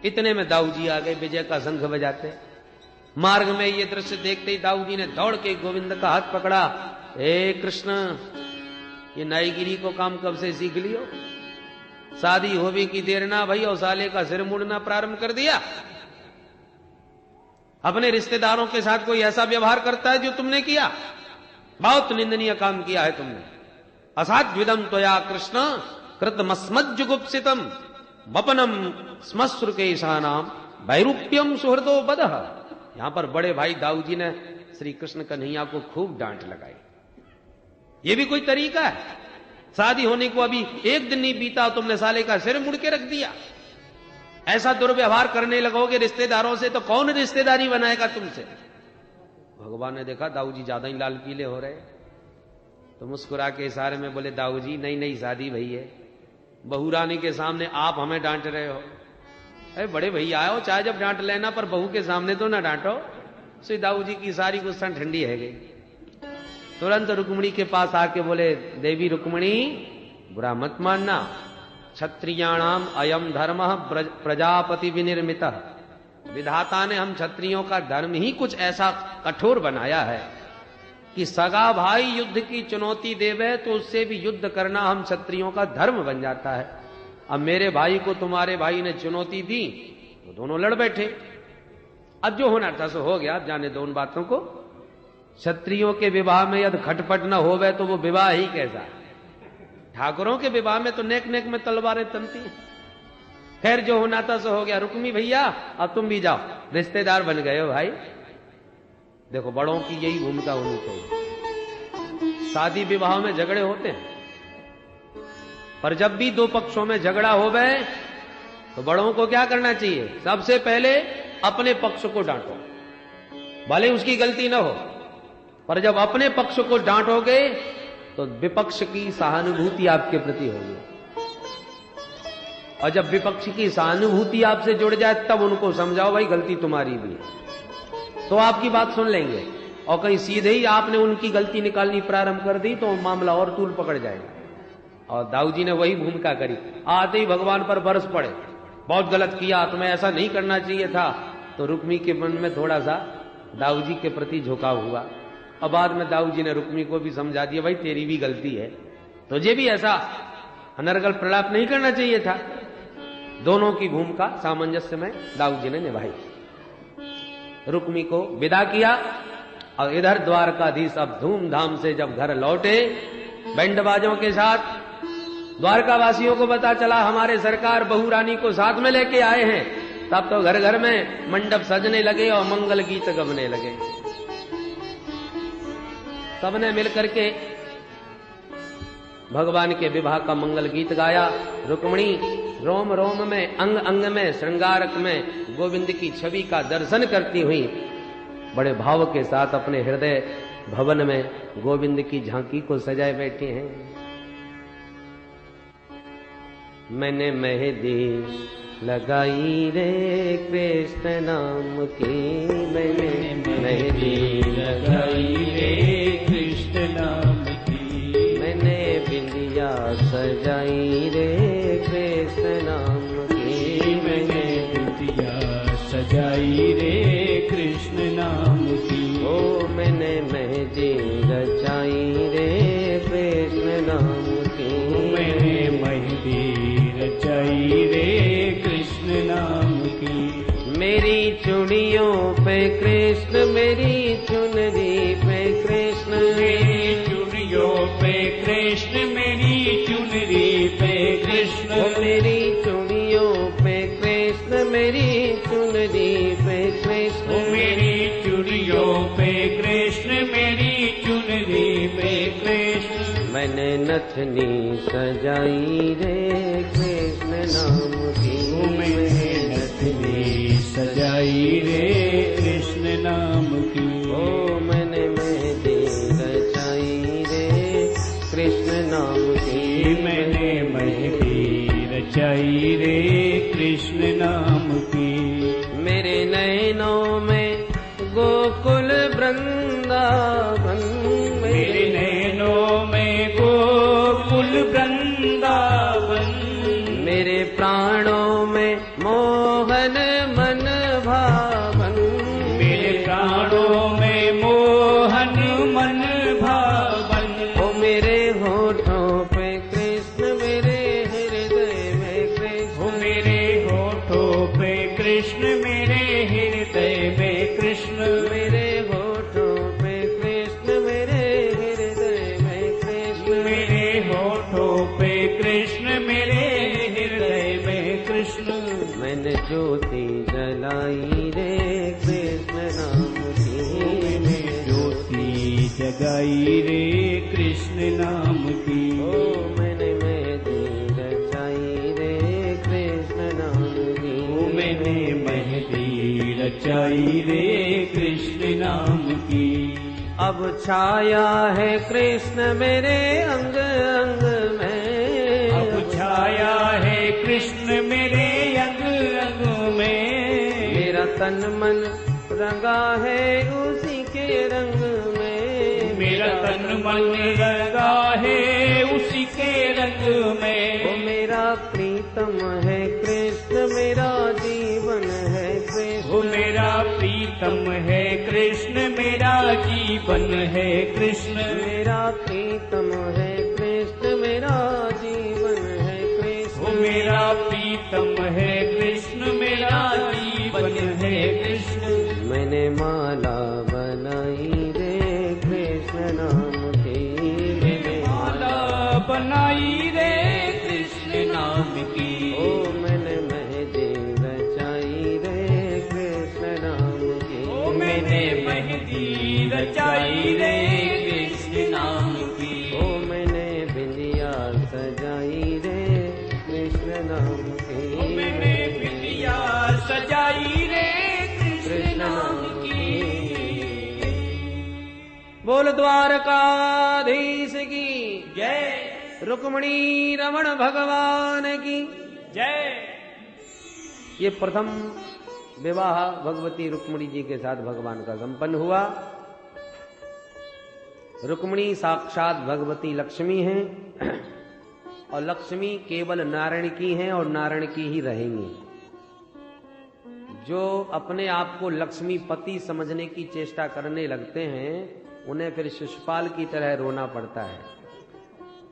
इतने में दाऊ जी आ गए विजय का शंख बजाते। मार्ग में ये दृश्य देखते ही दाऊ जी ने दौड़ के गोविंद का हाथ पकड़ा। हे कृष्ण, ये नाईगिरी को काम कब से सीख लियो? शादी होवे की देर ना भई और साले का सिर मुड़ना प्रारंभ कर दिया। अपने रिश्तेदारों के साथ कोई ऐसा व्यवहार करता है जो तुमने किया? बहुत निंदनीय काम किया है तुमने। असाध्विदम त्वया कृष्ण कृतमस्मज्जुगुप्सितम वपनम स्मश्रु केशानाम वैरूप्यम सुहृदो बदह। यहां पर बड़े भाई दाऊ जी ने श्री कृष्ण कन्हैया को खूब डांट लगाई। ये भी कोई तरीका है? शादी होने को अभी एक दिन नहीं बीता तुमने साले का सिर मुड़ के रख दिया। ऐसा दुर्व्यवहार करने लगोगे रिश्तेदारों से तो कौन रिश्तेदारी बनाएगा तुमसे? भगवान ने देखा दाऊ जी ज्यादा ही लाल पीले हो रहे, तो मुस्कुरा के इशारे में बोले, दाऊ जी नई नई शादी भई है, बहू रानी के सामने आप हमें डांट रहे हो। अरे बड़े भैया आओ, चाहे जब डांट लेना पर बहू के सामने तो ना डांटो। श्री दाऊ जी की सारी गुस्सा ठंडी है गई। तुरंत रुक्मिणी के पास आके बोले, देवी रुक्मिणी बुरा मत मानना, क्षत्रियाणाम अयम धर्म प्रजापति विनिर्मित। विधाता ने हम क्षत्रियों का धर्म ही कुछ ऐसा कठोर बनाया है कि सगा भाई युद्ध की चुनौती देवे तो उससे भी युद्ध करना हम क्षत्रियों का धर्म बन जाता है। अब मेरे भाई को तुम्हारे भाई ने चुनौती दी तो दोनों लड़ बैठे। अब जो होना था सो हो गया, अब जाने दो उन बातों को। क्षत्रियों के विवाह में यदि खटपट न होवे तो वो विवाह ही कैसा? ठाकुरों के विवाह में तो नेक नेक में तलवारें तनती। खैर जो होना था सो हो गया। रुक्मी भैया अब तुम भी जाओ, रिश्तेदार बन गए हो भाई। देखो बड़ों की यही भूमिका होनी चाहिए। शादी विवाह में झगड़े होते हैं, पर जब भी दो पक्षों में झगड़ा हो गए तो बड़ों को क्या करना चाहिए? सबसे पहले अपने पक्ष को डांटो, भले उसकी गलती ना हो, पर जब अपने पक्ष को डांटोगे तो विपक्ष की सहानुभूति आपके प्रति होगी। और जब विपक्ष की सहानुभूति आपसे जुड़ जाए तब उनको समझाओ भाई गलती तुम्हारी भी है, तो आपकी बात सुन लेंगे। और कहीं सीधे ही आपने उनकी गलती निकालनी प्रारंभ कर दी तो मामला और तूल पकड़ जाएगा। और दाऊ जी ने वही भूमिका करी। आते ही भगवान पर बरस पड़े, बहुत गलत किया, तुम्हें ऐसा नहीं करना चाहिए था। तो रुक्मी के मन में थोड़ा सा दाऊ जी के प्रति झुकाव हुआ। और बाद में दाऊ जी ने रुक्मी को भी समझा दिया, भाई तेरी भी गलती है, तुझे भी ऐसा अनर्गल प्रलाप नहीं करना चाहिए था। दोनों की भूमिका सामंजस्य में दाऊ जी ने निभाई। रुक्मी को विदा किया और इधर द्वारकाधीश अब धूमधाम से जब घर लौटे बैंड बाजों के साथ, द्वारकावासियों को पता चला हमारे सरकार बहू रानी को साथ में लेके आए हैं। तब तो घर घर में मंडप सजने लगे और मंगल गीत गबने लगे। सबने मिलकर के भगवान के विवाह का मंगल गीत गाया। रुक्मिणी रोम रोम में अंग अंग में श्रृंगारक में गोविंद की छवि का दर्शन करती हुई बड़े भाव के साथ अपने हृदय भवन में गोविंद की झांकी को सजाए बैठे हैं। मैंने मेहंदी लगाई रे कृष्ण नाम की, मैंने मेहंदी लगाई रे कृष्ण नाम की, मैंने बिंदिया सजाई रे कृष्ण नाम की, मैंने बिंदिया सजाई रे कृष्ण नाम की। ओ मैंने मेहंदी रचाई रे कृष्ण नाम की, मैंने मेहंदी रचाई रे कृष्ण नाम की। मेरी चूड़ियों पे कृष्ण, मेरी चुनरी पे कृष्ण, मेरी चूड़ियों पे कृष्ण, मेरी चुनरी पे कृष्ण, मेरी चूड़ियों पे कृष्ण, मेरी चुनरी पे कृष्ण, मेरी चूड़ियों पे कृष्ण, मेरी चुनरी पे कृष्ण। मैंने नथनी सजाई रे कृष्ण नाम की, मैंने नथनी सजाई रे कृष्ण नाम की। ओ मैंने मेहंदी रचाई रे कृष्ण नाम की, मैंने मेहंदी रचाई रे कृष्ण नाम की। मेरे नैनों में गोकुल वृंदावन, मेरे नैनों में गोकुल वृंदावन, मेरे प्राणों में मोह मोहन मन भावन, मेरे प्राणों में मोहन मन भावन। ओ मेरे होठों पे कृष्ण, मेरे हृदय में कृष्ण, ओ मेरे होठों पे कृष्ण, मेरे हृदय में कृष्ण। मेरे होठों पे कृष्ण, मेरे हृदय में कृष्ण, मेरे होठों पे कृष्ण, मेरे हृदय में कृष्ण। मैंने ज्योति जलाई रे कृष्ण नाम की, मैंने ज्योति जगाई रे कृष्ण नाम की। ओ मैंने मेहंदी रचाई रे कृष्ण नाम की, ओ मैंने मेहंदी रचाई रे कृष्ण नाम की। अब छाया है कृष्ण मेरे अंग अंग में, अब छाया है कृष्ण मेरे अंग अंग में। मेरा तन मन रंगा है उसी के रंग में, मेरा तन मन लगा है उसी के रंग में। वो मेरा प्रीतम है कृष्ण, मेरा जीवन है कृष्ण, वो मेरा प्रीतम है कृष्ण, मेरा जीवन है कृष्ण। मेरा प्रीतम है कृष्ण, मेरा जीवन है कृष्ण, वो मेरा प्रीतम है कृष्ण, मेरा जीवन है कृष्ण। मैंने माला बनाई रे कृष्ण नाम की, मैंने माला बनाई रे कृष्ण नाम की। ओ मैंने मेहंदी रचाई रे कृष्ण नाम की, ओ मैंने मेहंदी रचाई रे कृष्ण नाम की। ओ मैंने बिंदिया सजाई रे कृष्ण नाम की, ओ मैंने बिंदिया सजाई रे कृष्ण नाम की। बोल द्वारकाधीश की जय, रुक्मणी रमण भगवान की जय। ये प्रथम विवाह भगवती रुक्मणी जी के साथ भगवान का संपन्न हुआ। रुक्मणी साक्षात भगवती लक्ष्मी हैं और लक्ष्मी केवल नारायण की हैं और नारायण की ही रहेंगी। जो अपने आप को लक्ष्मीपति समझने की चेष्टा करने लगते हैं उन्हें फिर शिशुपाल की तरह रोना पड़ता है,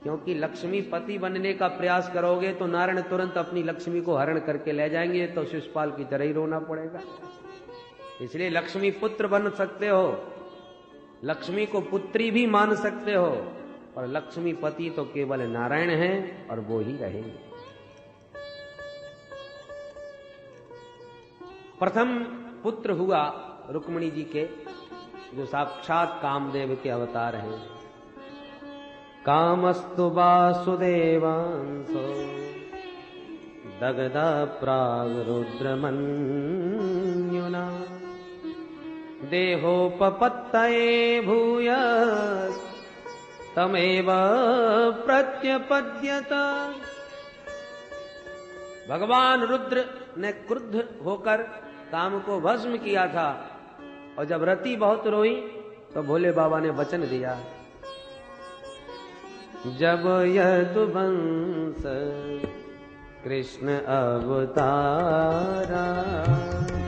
क्योंकि लक्ष्मीपति बनने का प्रयास करोगे तो नारायण तुरंत अपनी लक्ष्मी को हरण करके ले जाएंगे, तो शिशुपाल की तरह ही रोना पड़ेगा। इसलिए लक्ष्मी पुत्र बन सकते हो, लक्ष्मी को पुत्री भी मान सकते हो, और लक्ष्मीपति तो केवल नारायण हैं और वो ही रहेंगे। प्रथम पुत्र हुआ रुक्मणी जी के, जो साक्षात कामदेव के अवतार हैं। कामस्तु वासुदेवांसो दगदा प्राग रुद्रमन्युना देहोपपत्तये भूयस् तमेव प्रत्यपद्यत। भगवान रुद्र ने क्रुद्ध होकर काम को भस्म किया था, और जब रति बहुत रोई तो भोले बाबा ने वचन दिया, जब यदुवंश कृष्ण अवतारा,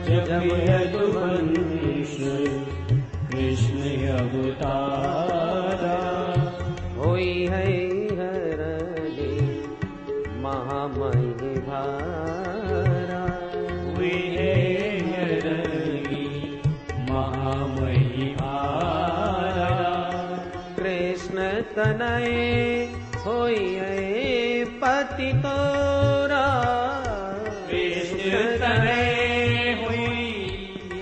जब यदुवंश कृष्ण अवतारा, होई है हरणी महामहि भारा, हुई है हरणी महामहि भारा। कृष्ण तनय होई है पति तोरा, कृष्ण तनय हुई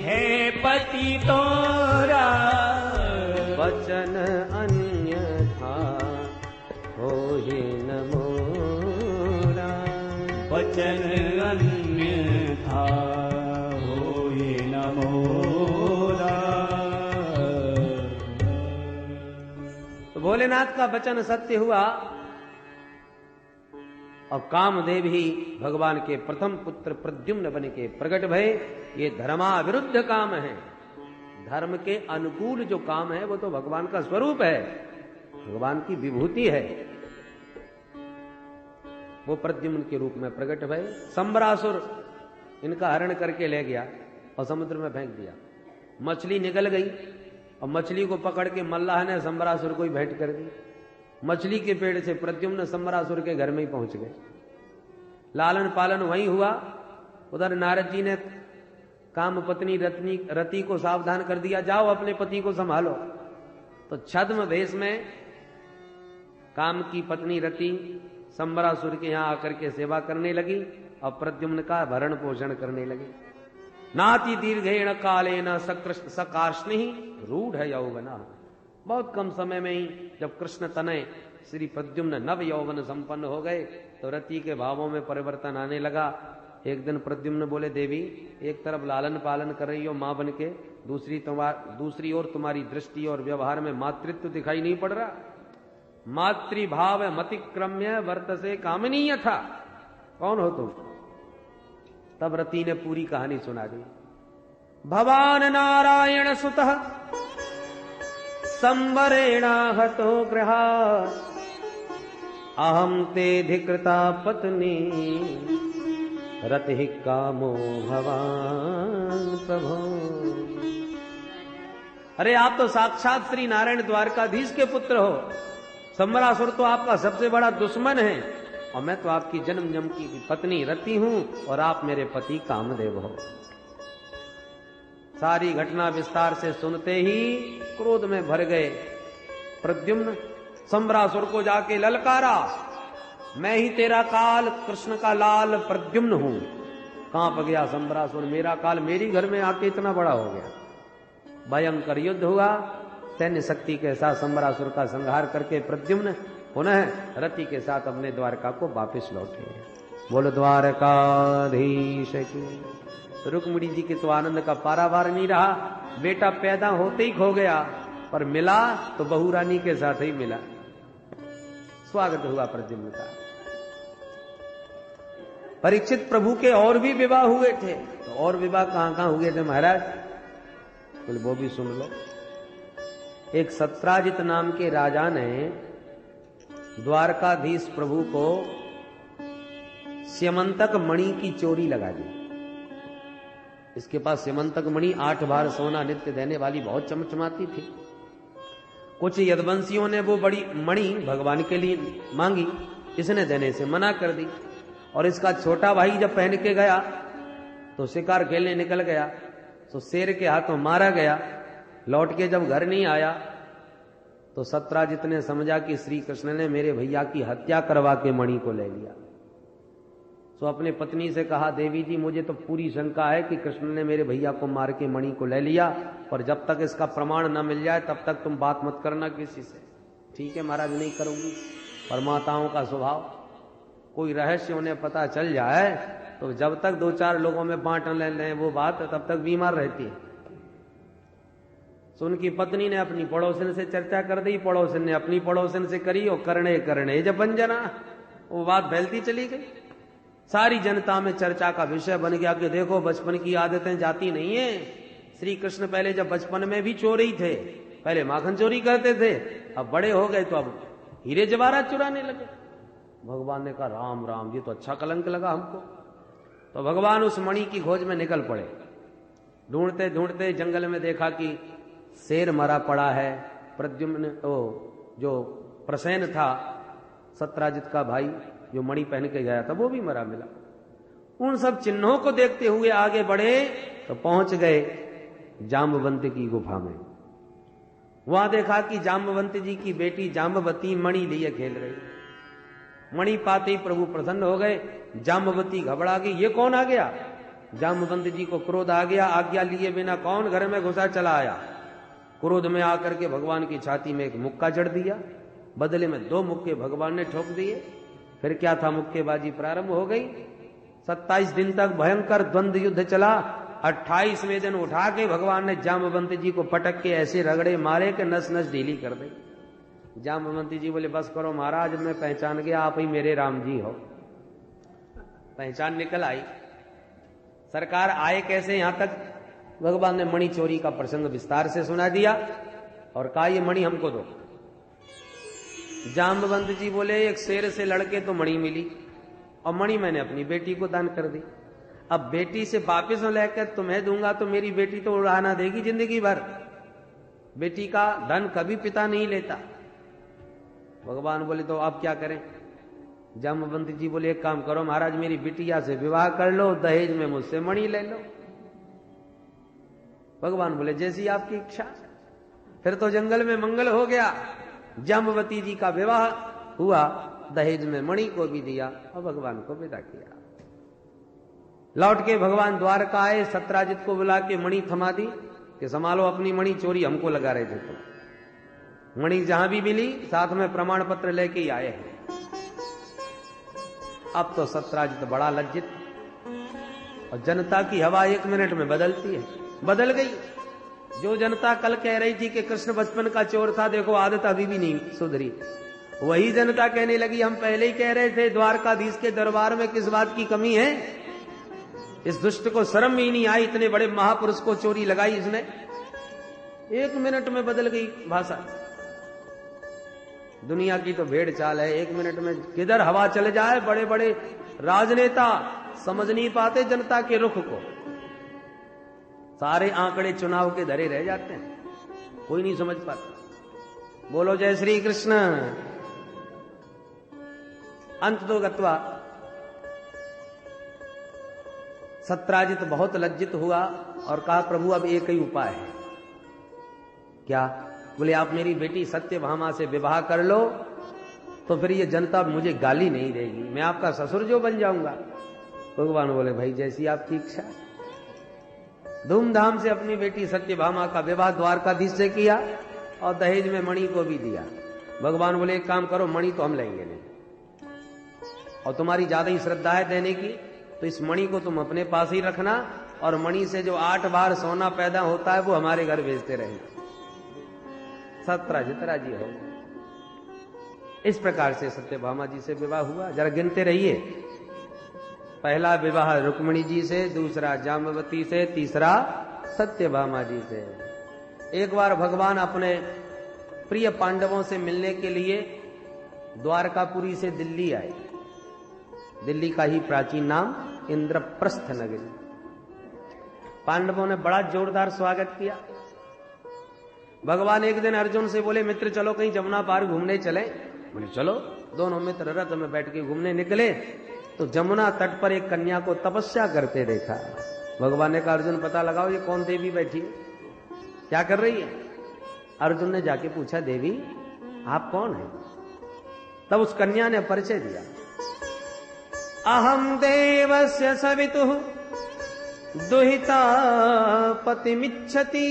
है पति तोरा। वचन अन्यथा होहि न मोरा, वचन अन्यथा होहि न मोरा। तो भोलेनाथ का वचन सत्य हुआ, और कामदेव ही भगवान के प्रथम पुत्र प्रद्युम्न बन के प्रकट भये। ये धर्माविरुद्ध काम है, धर्म के अनुकूल जो काम है वो तो भगवान का स्वरूप है, भगवान की विभूति है। वो प्रद्युम्न के रूप में प्रकट भये। संबरासुर इनका हरण करके ले गया और समुद्र में फेंक दिया। मछली निकल गई और मछली को पकड़ के मल्लाह ने संबरासुर को ही भेंट कर दी। मछली के पेड़ से प्रद्युम्न संबरासुर के घर में ही पहुंच गए। लालन पालन वहीं हुआ। उधर नारद जी ने काम पत्नी रति को सावधान कर दिया, जाओ अपने पति को संभालो। तो छद्म वेश में काम की पत्नी रति संबरासुर के यहां आकर के सेवा करने लगी और प्रद्युम्न का भरण पोषण करने लगी। नाति दीर्घेण कालेन सकार्ष्णि रूढ़ यौवना। बहुत कम समय में ही जब कृष्ण तनय श्री प्रद्युम्न नव यौवन संपन्न हो गए तो रति के भावों में परिवर्तन आने लगा। एक दिन प्रद्युम्न बोले, देवी एक तरफ लालन पालन कर रही हो मां बन के, दूसरी ओर तुम्हारी दृष्टि और व्यवहार में मातृत्व दिखाई नहीं पड़ रहा। मातृभाव मतिक्रम्य वर्तसे कामनीय था। कौन हो तुम? तब रति ने पूरी कहानी सुना दी। भवान नारायण सुतः संवरेणा हतो गृहा अहम ते धिकृता पत्नी रति कामो भवान प्रभो। अरे आप तो साक्षात श्री नारायण द्वारकाधीश के पुत्र हो। संबरासुर तो आपका सबसे बड़ा दुश्मन है और मैं तो आपकी जन्म जन्म की पत्नी रति हूं और आप मेरे पति कामदेव हो। सारी घटना विस्तार से सुनते ही क्रोध में भर गए प्रद्युम्न। संबरासुर को जाके ललकारा, मैं ही तेरा काल कृष्ण का लाल प्रद्युम्न हूं। कांप गया संबरासुर, मेरा काल मेरी घर में आके इतना बड़ा हो गया। भयंकर युद्ध हुआ। सैन्य शक्ति के साथ संबरासुर का संहार करके प्रद्युम्न पुनः रति के साथ अपने द्वारका को वापस लौटे। बोलो द्वारकाधीश की। रुक्मिणी जी के तो आनंद का पारावार नहीं रहा। बेटा पैदा होते ही खो गया, पर मिला तो बहू रानी के साथ ही मिला। स्वागत हुआ प्रद्युम्न का। परीक्षित प्रभु के और भी विवाह हुए थे। तो और विवाह कहां हुए थे महाराज? बोले वो भी सुन लो। एक सत्राजित नाम के राजा ने द्वारकाधीश प्रभु को स्यमंतक मणि की चोरी लगा दी। इसके पास स्यमंतक मणि 8 बार सोना नित्य देने वाली बहुत चमचमाती थी। कुछ यदवंशियों ने वो बड़ी मणि भगवान के लिए मांगी, इसने देने से मना कर दी। और इसका छोटा भाई जब पहन के गया तो शिकार खेलने निकल गया तो शेर के हाथों मारा गया। लौट के जब घर नहीं आया तो सत्राजित ने समझा कि श्री कृष्ण ने मेरे भैया की हत्या करवा के मणि को ले लिया। तो अपने पत्नी से कहा, देवी जी मुझे तो पूरी शंका है कि कृष्ण ने मेरे भैया को मार के मणि को ले लिया, और जब तक इसका प्रमाण न मिल जाए तब तक तुम बात मत करना किसी से। ठीक है महाराज, नहीं करूंगी। परमाताओं का स्वभाव, कोई रहस्य उन्हें पता चल जाए तो जब तक 2-4 लोगों में बांट न ले वो बात, तब तक बीमार रहती है। तो उनकी पत्नी ने अपनी पड़ोसन से चर्चा कर दी, पड़ोसन ने अपनी पड़ोसन से करी, और करने करने जब बंजना वो बात फैलती चली गई। सारी जनता में चर्चा का विषय बन गया कि देखो बचपन की आदतें जाती नहीं है। श्री कृष्ण पहले जब बचपन में भी चोरी थे, पहले माखन चोरी करते थे, अब बड़े हो गए तो अब हीरे जवाहरात चुराने लगे। भगवान ने कहा राम राम, ये तो अच्छा कलंक लगा हमको। तो भगवान उस मणि की खोज में निकल पड़े। ढूंढते ढूंढते जंगल में देखा कि शेर मरा पड़ा है। प्रद्युम्न जो प्रसेन था सत्राजित का भाई, जो मणि पहन के गया था, वो भी मरा मिला। उन सब चिन्हों को देखते हुए आगे बढ़े तो पहुंच गए जाम्बवंत की गुफा में। वहां देखा कि जाम्बवंत जी की बेटी जाम्बवती मणि लिए खेल रही। मणि पाते ही प्रभु प्रसन्न हो गए। जाम्बवती घबरा गई, ये कौन आ गया? जाम्बवंत जी को क्रोध आ गया, आज्ञा लिए बिना कौन घर में घुसा चला आया। क्रोध में आकर के भगवान की छाती में एक मुक्का जड़ दिया। बदले में 2 मुक्के भगवान ने ठोक दिए। फिर क्या था, मुक्केबाजी प्रारंभ हो गई। 27 दिन तक भयंकर द्वंद्व युद्ध चला। 28वें दिन उठा के भगवान ने जाम्बवंत जी को पटक के ऐसे रगड़े मारे कि नस नस ढीली कर दी। जाम्बवंत जी बोले बस करो महाराज, मैं पहचान गया, आप ही मेरे राम जी हो। पहचान निकल आई। सरकार आए कैसे यहां तक? भगवान ने मणि चोरी का प्रसंग विस्तार से सुना दिया और कहा ये मणि हमको दो। जाम्बवंत जी बोले एक शेर से लड़के तो मणि मिली, और मणि मैंने अपनी बेटी को दान कर दी। अब बेटी से वापिस लेकर तुम्हें दूंगा तो मेरी बेटी तो उड़ाना देगी जिंदगी भर। बेटी का धन कभी पिता नहीं लेता। भगवान बोले तो आप क्या करें? जामवंती जी बोले एक काम करो महाराज, मेरी बिटिया से विवाह कर लो, दहेज में मुझसे मणि ले लो। भगवान बोले जैसी आपकी इच्छा। फिर तो जंगल में मंगल हो गया। जामवती जी का विवाह हुआ, दहेज में मणि को भी दिया और भगवान को विदा किया। लौट के भगवान द्वारका आए, सत्राजित को बुला के मणि थमा दी कि संभालो अपनी मणि, चोरी हमको लगा रहे थे तुम। मणि जहां भी मिली साथ में प्रमाण पत्र लेके ही आए हैं। अब तो सत्राजित बड़ा लज्जित, और जनता की हवा 1 मिनट में बदलती है, बदल गई। जो जनता कल कह रही थी कि कृष्ण बचपन का चोर था, देखो आदत अभी भी नहीं सुधरी, वही जनता कहने लगी हम पहले ही कह रहे थे द्वारकाधीश के दरबार में किस बात की कमी है। इस दुष्ट को शर्म ही नहीं आई, इतने बड़े महापुरुष को चोरी लगाई इसने। 1 मिनट में बदल गई भाषा। दुनिया की तो भेड़ चाल है, 1 मिनट में किधर हवा चले जाए। बड़े बड़े राजनेता समझ नहीं पाते जनता के रुख को, सारे आंकड़े चुनाव के धरे रह जाते हैं, कोई नहीं समझ पाता। बोलो जय श्री कृष्ण। अंत तो गत्वा सत्राजित बहुत लज्जित हुआ और कहा प्रभु अब एक ही उपाय है। क्या? बोले आप मेरी बेटी सत्यभामा से विवाह कर लो तो फिर ये जनता मुझे गाली नहीं देगी, मैं आपका ससुर जो बन जाऊंगा। भगवान बोले भाई जैसी आपकी इच्छा। धूमधाम से अपनी बेटी सत्यभामा का विवाह द्वारकाधीश से किया और दहेज में मणि को भी दिया। भगवान बोले एक काम करो, मणि तो हम लेंगे नहीं, और तुम्हारी ज्यादा ही श्रद्धा है देने की तो इस मणि को तुम अपने पास ही रखना, और मणि से जो 8 बार सोना पैदा होता है वो हमारे घर भेजते रहेंगे। सत्राजित राजी हो। इस प्रकार से सत्यभामा जी से विवाह हुआ। जरा गिनते रहिए, पहला विवाह रुक्मिणी जी से, दूसरा जाम्बवती से, तीसरा सत्यभामा जी से। एक बार भगवान अपने प्रिय पांडवों से मिलने के लिए द्वारकापुरी से दिल्ली आए। दिल्ली का ही प्राचीन नाम इंद्रप्रस्थ नगरी। पांडवों ने बड़ा जोरदार स्वागत किया। भगवान एक दिन अर्जुन से बोले मित्र चलो कहीं जमुना पार घूमने चले। बोले चलो। दोनों मित्र रथ में बैठ के घूमने निकले तो जमुना तट पर एक कन्या को तपस्या करते देखा। भगवान ने कहा अर्जुन पता लगाओ ये कौन देवी बैठी है, क्या कर रही है। अर्जुन ने जाके पूछा देवी आप कौन है। तब उस कन्या ने परिचय दिया, अहम देवस्य सवितुः दुहिता पतिमिच्छति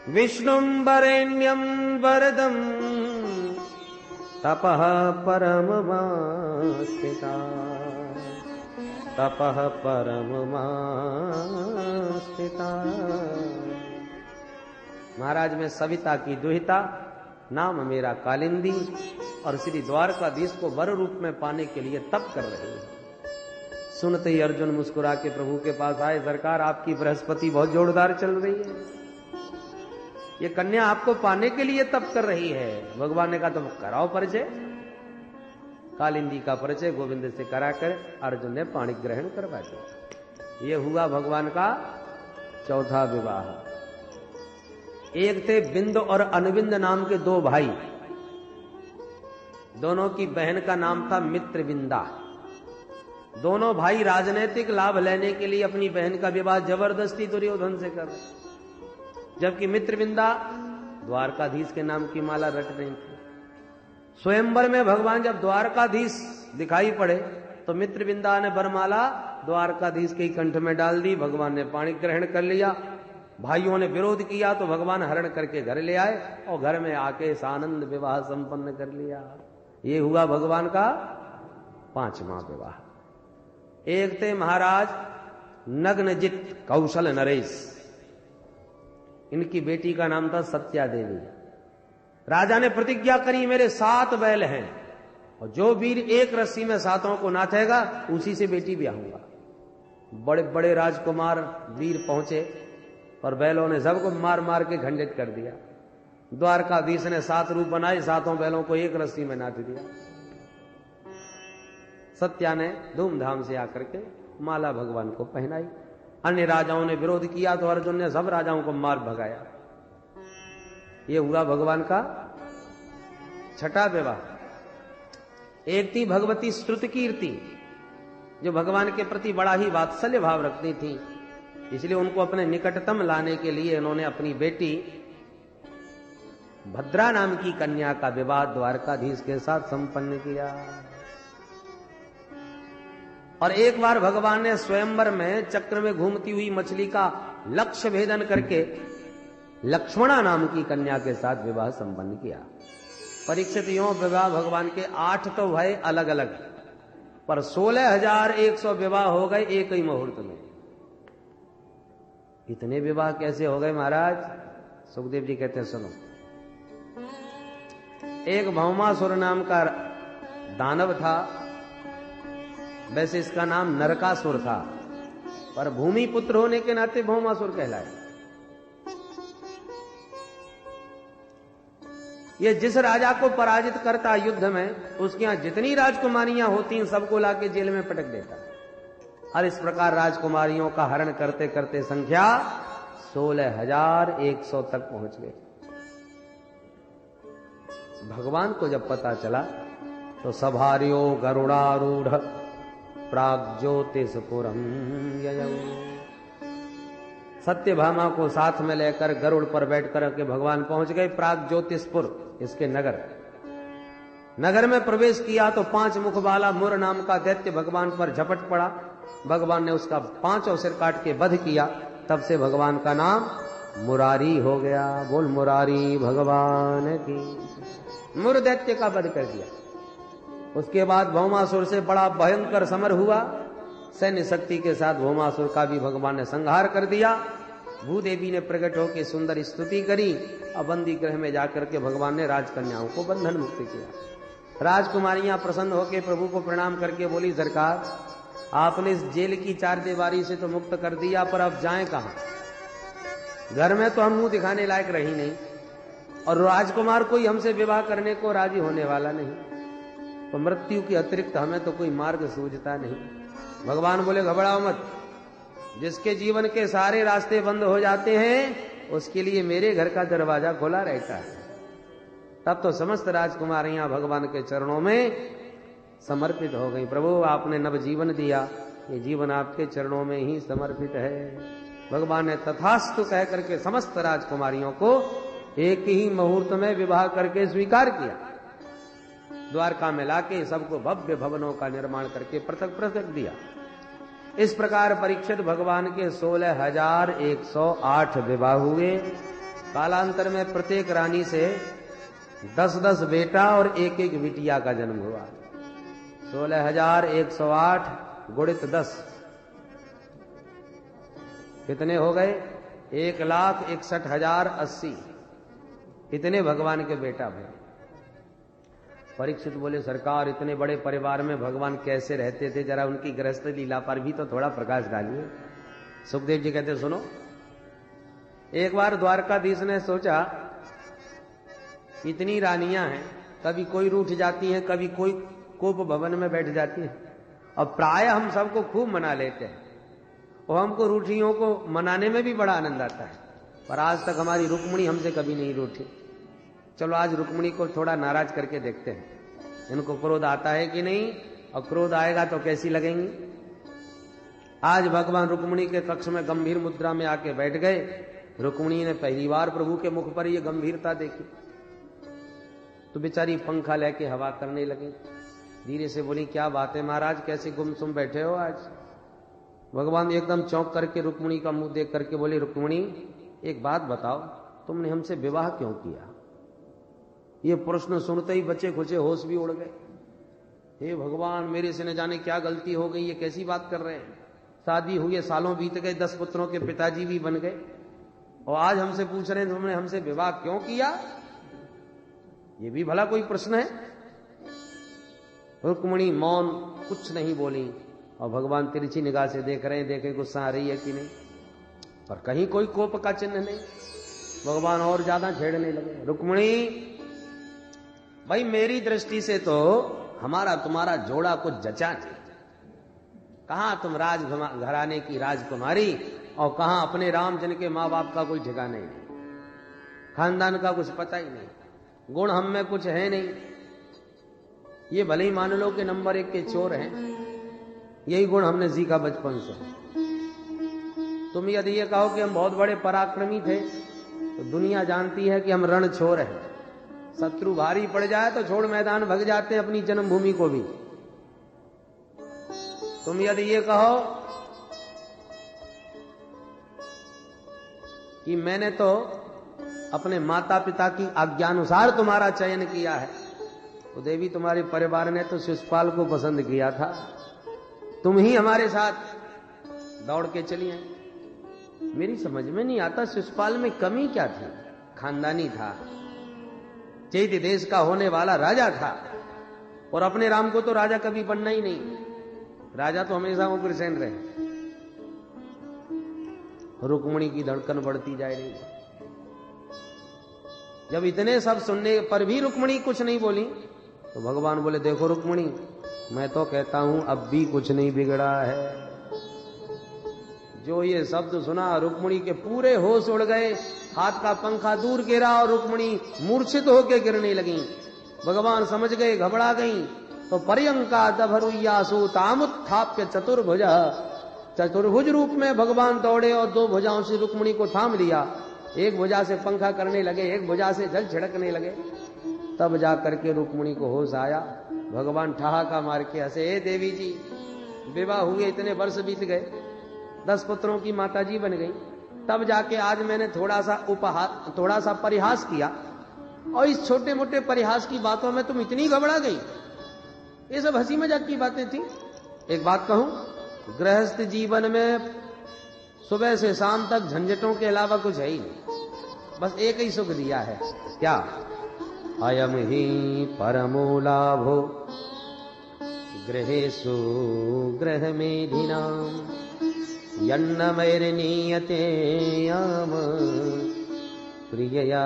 विष्णुं वरेण्यं वरदं तपः परममास्थिता तपः परममास्थिता। महाराज में सविता की दुहिता, नाम मेरा कालिंदी, और श्री द्वारकाधीश को वर रूप में पाने के लिए तप कर रही है। सुनते ही अर्जुन मुस्कुरा के प्रभु के पास आए, सरकार आपकी बृहस्पति बहुत जोरदार चल रही है, ये कन्या आपको पाने के लिए तप कर रही है। भगवान ने कहा तुम कराओ परिचय। कालिंदी का परिचय गोविंद से कराकर अर्जुन ने पाणी ग्रहण करवा दिया। ये हुआ भगवान का चौथा विवाह। एक थे बिंद और अनविंद नाम के 2 भाई, दोनों की बहन का नाम था मित्रविंदा। दोनों भाई राजनीतिक लाभ लेने के लिए अपनी बहन का विवाह जबरदस्ती दुर्योधन से कर रहे, जबकि मित्रविंदा द्वारकाधीश के नाम की माला रट रही थी। स्वयंवर में भगवान जब द्वारकाधीश दिखाई पड़े तो मित्रविंदा ने वरमाला द्वारकाधीश के कंठ में डाल दी। भगवान ने पाणी ग्रहण कर लिया। भाइयों ने विरोध किया तो भगवान हरण करके घर ले आए और घर में आके सानंद विवाह संपन्न कर लिया। ये हुआ भगवान का 5वां विवाह। एक थे महाराज नग्नजित कौशल नरेश, इनकी बेटी का नाम था सत्या देवी। राजा ने प्रतिज्ञा करी मेरे 7 बैल हैं और जो वीर एक रस्सी में 7 को नाथेगा उसी से बेटी ब्याहूंगा। बड़े बड़े राजकुमार वीर पहुंचे और बैलों ने सबको मार मार के खंडित कर दिया। द्वारकाधीश ने 7 रूप बनाए, 7 बैलों को एक रस्सी में नाथ दिया। सत्या ने धूमधाम से आकर के माला भगवान को पहनाई। अन्य राजाओं ने विरोध किया तो अर्जुन ने सब राजाओं को मार भगाया। ये हुआ भगवान का छठा विवाह। एक थी भगवती स्तुति कीर्ति, जो भगवान के प्रति बड़ा ही वात्सल्य भाव रखती थी, इसलिए उनको अपने निकटतम लाने के लिए इन्होंने अपनी बेटी भद्रा नाम की कन्या का विवाह द्वारकाधीश के साथ संपन्न किया। और एक बार भगवान ने स्वयंवर में चक्र में घूमती हुई मछली का लक्ष्य भेदन करके लक्ष्मणा नाम की कन्या के साथ विवाह संपन्न किया। परीक्षित यों विवाह भगवान के 8 तो भय अलग अलग, पर 16,100 विवाह हो गए एक ही मुहूर्त में। इतने विवाह कैसे हो गए महाराज? सुखदेव जी कहते हैं सुनो। एक भौमासुर नाम का दानव था, वैसे इसका नाम नरकासुर था, पर भूमि पुत्र होने के नाते भौमासुर कहलाए। ये जिस राजा को पराजित करता युद्ध में, उसके यहां जितनी राजकुमारियां होती सबको लाके जेल में पटक देता। और इस प्रकार राजकुमारियों का हरण करते करते संख्या 16,100 तक पहुंच गई। भगवान को जब पता चला तो सभार्यो गरुड़ारूढ़ प्राग्ज्योतिषपुरम ययौ। सत्यभामा को साथ में लेकर गरुड़ पर बैठकर के भगवान पहुंच गए प्राग्ज्योतिषपुर, इसके नगर में प्रवेश किया तो 5 मुख वाला मुर नाम का दैत्य भगवान पर झपट पड़ा। भगवान ने उसका 5 सिर काट के वध किया। तब से भगवान का नाम मुरारी हो गया। बोल मुरारी भगवान की। मुर दैत्य का वध कर दिया। उसके बाद भौमासुर से बड़ा भयंकर समर हुआ। सैन्य शक्ति के साथ भौमासुर का भी भगवान ने संहार कर दिया। भूदेवी ने प्रकट होकर सुंदर स्तुति करी और बंदी गृह में जाकर के भगवान ने राजकन्याओं को बंधन मुक्त किया। राजकुमारियां प्रसन्न होकर प्रभु को प्रणाम करके बोली, सरकार आपने इस जेल की 4 दीवारी से तो मुक्त कर दिया, पर अब जाएं कहां? घर में तो हम मुंह दिखाने लायक रही नहीं, और राजकुमार कोई हमसे विवाह करने को राजी होने वाला नहीं, तो मृत्यु के अतिरिक्त हमें तो कोई मार्ग सूझता नहीं। भगवान बोले, घबराओ मत, जिसके जीवन के सारे रास्ते बंद हो जाते हैं उसके लिए मेरे घर का दरवाजा खुला रहता है। तब तो समस्त राजकुमारियां भगवान के चरणों में समर्पित हो गई। प्रभु आपने नव जीवन दिया, ये जीवन आपके चरणों में ही समर्पित है। भगवान ने तथास्तु कह करके समस्त राजकुमारियों को एक ही मुहूर्त में विवाह करके स्वीकार किया। द्वारका में लाके सबको भव्य भवनों का निर्माण करके पृथक पृथक दिया। इस प्रकार परीक्षित भगवान के 16,108 विवाह हुए। कालांतर में प्रत्येक रानी से 10-10 बेटा और 1-1 बिटिया का जन्म हुआ। 16,108 गुणित 10 कितने हो गए? 1,61,080। इतने भगवान के बेटा भाई। परीक्षित बोले, सरकार इतने बड़े परिवार में भगवान कैसे रहते थे? जरा उनकी गृहस्थ लीला पर भी तो थोड़ा प्रकाश डालिए। सुखदेव जी कहते, सुनो। एक बार द्वारकाधीश ने सोचा, इतनी रानियां हैं, कभी कोई रूठ जाती हैं, कभी कोई कोप भवन में बैठ जाती है, और प्राय हम सबको खूब मना लेते हैं, और हमको रूठियों को मनाने में भी बड़ा आनंद आता है, पर आज तक हमारी रुक्मिणी हमसे कभी नहीं रूठी। चलो आज रुक्मिणी को थोड़ा नाराज करके देखते हैं, इनको क्रोध आता है कि नहीं, और क्रोध आएगा तो कैसी लगेंगी। आज भगवान रुक्मिणी के कक्ष में गंभीर मुद्रा में आके बैठ गए। रुक्मिणी ने पहली बार प्रभु के मुख पर यह गंभीरता देखी तो बेचारी पंखा लेके हवा करने लगी। धीरे से बोली, क्या बात है महाराज, कैसे गुमसुम बैठे हो आज? भगवान एकदम चौंक करके रुक्मिणी का मुंह देख करके बोले, रुक्मिणी एक बात बताओ, तुमने हमसे विवाह क्यों किया? ये प्रश्न सुनते ही बच्चे खुचे होश भी उड़ गए। हे भगवान, मेरे से न जाने क्या गलती हो गई, ये कैसी बात कर रहे हैं? शादी हुई, सालों बीत गए, 10 पुत्रों के पिताजी भी बन गए, और आज हमसे पूछ रहे हैं तुमने हमसे विवाह क्यों किया? ये भी भला कोई प्रश्न है? रुक्मिणी मौन, कुछ नहीं बोली, और भगवान तिरछी निगाह से देख रहे हैं, देखे गुस्सा आ रही है कि नहीं, पर कहीं कोई कोप का चिन्ह नहीं। भगवान और ज्यादा छेड़ने लगे, रुक्मिणी भाई मेरी दृष्टि से तो हमारा तुम्हारा जोड़ा कुछ जचा नहीं, कहां तुम राज घराने की राजकुमारी और कहां अपने राम जन के माँ बाप का कोई ठिकाना ही नहीं, खानदान का कुछ पता ही नहीं, गुण हम में कुछ है नहीं। ये भले ही मान लो कि नंबर 1 के चोर हैं, यही गुण हमने सीखा बचपन से। तुम यदि ये कहो कि हम बहुत बड़े पराक्रमी थे तो दुनिया जानती है कि हम रण छोर हैं। शत्रु भारी पड़ जाए तो छोड़ मैदान भग जाते हैं अपनी जन्मभूमि को भी। तुम यदि ये कहो कि मैंने तो अपने माता पिता की आज्ञानुसार तुम्हारा चयन किया है, तो देवी तुम्हारे परिवार ने तो शिशुपाल को पसंद किया था, तुम ही हमारे साथ दौड़ के चली आई। मेरी समझ में नहीं आता शिशुपाल में कमी क्या थी। खानदानी था, चैत्य देश का होने वाला राजा था, और अपने राम को तो राजा कभी बनना ही नहीं, राजा तो हमेशा उग्रसेन रहे। रुक्मिणी की धड़कन बढ़ती जा रही है। जब इतने सब सुनने पर भी रुक्मिणी कुछ नहीं बोली तो भगवान बोले, देखो रुक्मिणी, मैं तो कहता हूं अब भी कुछ नहीं बिगड़ा है। जो ये शब्द सुना रुक्मिणी के पूरे होश उड़ गए, हाथ का पंखा दूर गिरा और रुक्मिणी मूर्छित होकर गिरने लगी। भगवान समझ गए, घबरा गई, तो पर्यंका दभरुयासु तामुत्थाप्य चतुर्भुज, चतुर्भुज रूप में भगवान दौड़े और 2 भुजाओं से रुक्मिणी को थाम लिया। एक भुजा से पंखा करने लगे, एक भुजा से जल छिड़कने लगे। तब जाकर के रुक्मिणी को होश आया। भगवान ठहाका मार के हंसे, हे देवी जी, विवाह हुए इतने वर्ष बीत गए, 10 पुत्रों की माता जी बन गई, तब जाके आज मैंने थोड़ा सा परिहास किया, और इस छोटे मोटे परिहास की बातों में तुम इतनी घबरा गई। ये सब हंसी मजाक की बातें थी। एक बात कहूं, गृहस्थ जीवन में सुबह से शाम तक झंझटों के अलावा कुछ है ही नहीं, बस एक ही सुख दिया है, क्या? अयम ही परमो लाभो गृहेषु गृह मेधिनाम यन्नमैर्नीयते याम प्रियया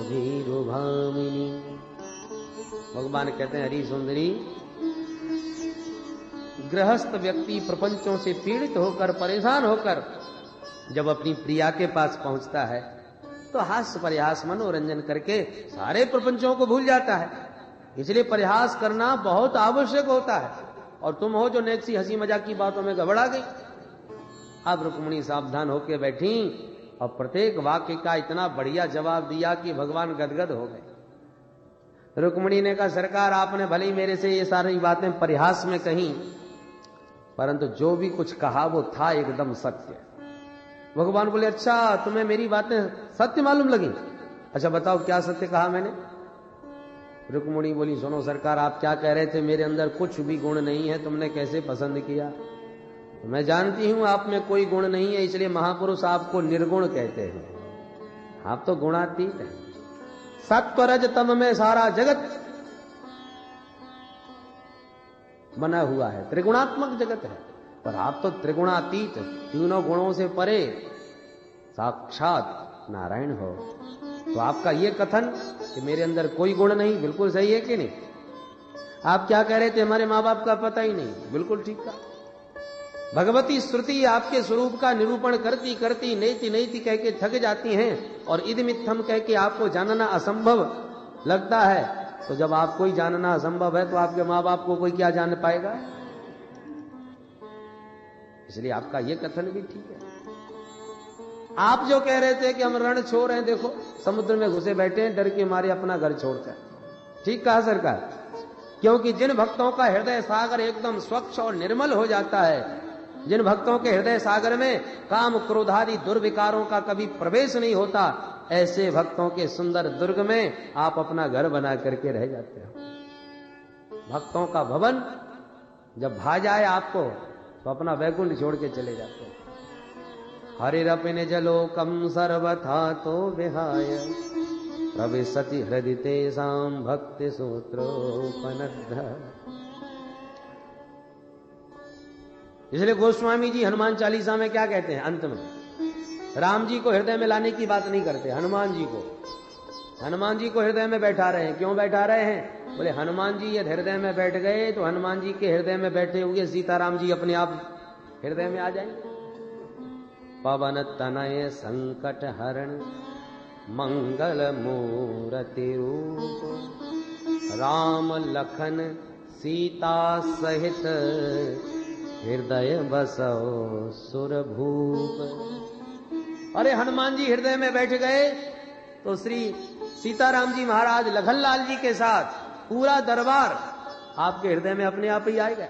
भीरुभामिनी। भगवान कहते हैं, हरि सुंदरी, गृहस्थ व्यक्ति प्रपंचों से पीड़ित होकर, परेशान होकर जब अपनी प्रिया के पास पहुंचता है तो हास्य परिहास मनोरंजन करके सारे प्रपंचों को भूल जाता है। इसलिए परिहास करना बहुत आवश्यक होता है, और तुम हो जो नेक्सी हंसी मजाक की बातों में घबरा गई। अब रुक्मिणी सावधान होकर बैठी और प्रत्येक वाक्य का इतना बढ़िया जवाब दिया कि भगवान गदगद हो गए। रुक्मिणी ने कहा, सरकार, आपने भले ही मेरे से ये सारी बातें परिहास में कही, परंतु जो भी कुछ कहा वो था एकदम सत्य। भगवान बोले, अच्छा, तुम्हें मेरी बातें सत्य मालूम लगी? अच्छा बताओ, क्या सत्य कहा मैंने? रुक्मिणी बोली, सुनो सरकार, आप क्या कह रहे थे, मेरे अंदर कुछ भी गुण नहीं है, तुमने कैसे पसंद किया? तो मैं जानती हूं आप में कोई गुण नहीं है, इसलिए महापुरुष आपको निर्गुण कहते हैं। आप तो गुणातीत हैं। सत्व रज तम में सारा जगत बना हुआ है, त्रिगुणात्मक जगत है, पर आप तो त्रिगुणातीत, तीनों गुणों से परे साक्षात नारायण हो। तो आपका यह कथन कि मेरे अंदर कोई गुण नहीं, बिल्कुल सही है कि नहीं? आप क्या कह रहे थे, हमारे माँ बाप का पता ही नहीं, बिल्कुल ठीक था। भगवती श्रुति आपके स्वरूप का निरूपण करती करती नेति नेति कह के थक जाती हैं, और इदमित्थम कह के आपको जानना असंभव लगता है। तो जब आपको ही जानना असंभव है तो आपके माँ बाप को कोई क्या जान पाएगा? इसलिए आपका यह कथन भी ठीक है। आप जो कह रहे थे कि हम रण छोड़ हैं, देखो समुद्र में घुसे बैठे हैं, डर के मारे अपना घर छोड़कर, ठीक कहा सरकार। क्योंकि जिन भक्तों का हृदय सागर एकदम स्वच्छ और निर्मल हो जाता है, जिन भक्तों के हृदय सागर में काम क्रोधादि दुर्विकारों का कभी प्रवेश नहीं होता, ऐसे भक्तों के सुंदर दुर्ग में आप अपना घर बना करके रह जाते हो। भक्तों का भवन जब भा जाए आपको तो अपना वैकुंठ छोड़ के चले जाते हैं। हरिरपिन जलोकम सर्वथा तो विहाय प्रविशति हृदय तेषां भक्ति सूत्रोपनद्ध। इसलिए गोस्वामी जी हनुमान चालीसा में क्या कहते हैं, अंत में राम जी को हृदय में लाने की बात नहीं करते, हनुमान जी को। हनुमान जी को हृदय में बैठा रहे हैं। क्यों बैठा रहे हैं? बोले हनुमान जी यदि हृदय में बैठ गए तो हनुमान जी के हृदय में बैठे हुए सीताराम जी अपने आप हृदय में आ जाएंगे। पवन तनय संकट हरण मंगल मूर्ति रूप, राम लखन सीता सहित हृदय बसो सुरभूप। अरे हनुमान जी हृदय में बैठ गए तो श्री सीताराम जी महाराज लखनलाल जी के साथ पूरा दरबार आपके हृदय में अपने आप ही आएगा।